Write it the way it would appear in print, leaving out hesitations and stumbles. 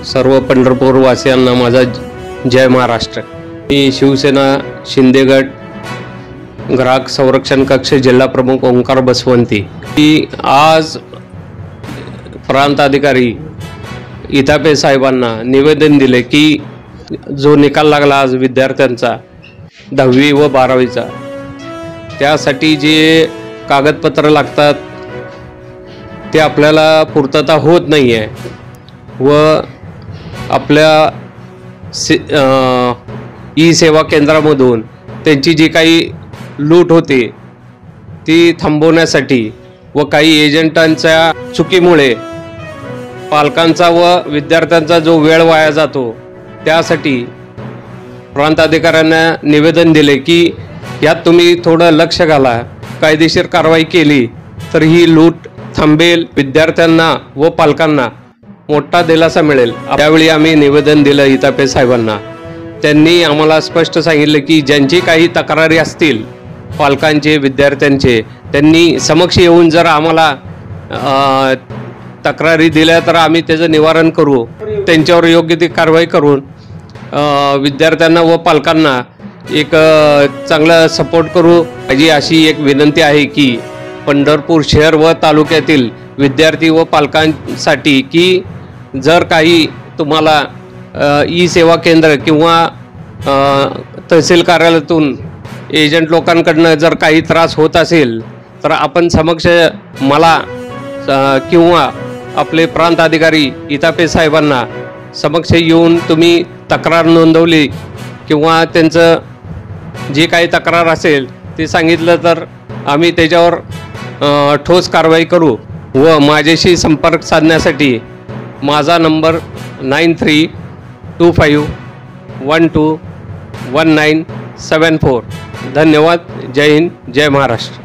सर्व पंढरपूर वासियांना माझा जय महाराष्ट्र। मी शिवसेना शिंदेगड ग्राहक संरक्षण कक्ष जिल्हा प्रमुख ओंकार बसवंती की आज प्रांत अधिकारी इतापे साहेबांना निवेदन दिले की जो निकाल लागला आज विद्यार्थ्यांचा 10वी व 12वीचा त्यासाठी जे कागदपत्र लागतात ते आपल्याला पूर्तता होत नाही आहे व आपल्या ई सेवा केंद्रामधून त्यांची जी काही लूट होते ती थांबवण्यासाठी व काही एजंटांच्या चुकीमुळे पालकांचा व विद्यार्थ्यांचा जो वेळ वाया जातो त्यासाठी प्रांत अधिकाऱ्यांना निवेदन दिले की यात तुम्ही थोडं लक्ष घाला, कायदेशीर कारवाई केली तर ही लूट थांबेल, विद्यार्थ्यांना व पालकांना मोठा दिलासा मिळेल। त्यावेळी आम्ही निवेदन दिलं इतापे साहेबांना। त्यांनी आम्हाला स्पष्ट सांगितलं की ज्यांची काही तक्रारी असतील पालकांचे विद्यार्थ्यांचे त्यांनी समक्ष येऊन जर आम्हाला तक्रारी दिल्या तर आम्ही त्याचं निवारण करू, त्यांच्यावर योग्य ती कारवाई करून विद्यार्थ्यांना व पालकांना एक चांगला सपोर्ट करू। माझी अशी एक विनंती आहे की पंढरपूर शहर व तालुक्यातील विद्यार्थी व पालकांसाठी की जर काही तुम्हाला ई सेवा केंद्र किंवा तहसील कार्यालयातून एजंट लोकांकडनं जर काही त्रास होत असेल तर आपण समक्ष मला किंवा आपले प्रांत अधिकारी इतापे साहेबांना समक्ष येऊन तुम्ही तक्रार नोंदवली किंवा त्यांचं जे काही तक्रार असेल ते सांगितलं तर आम्ही त्याच्यावर ठोस कारवाई करू। व माझ्याशी संपर्क साधण्यासाठी माझा नंबर 9325121974। धन्यवाद। जय हिंद, जय महाराष्ट्र।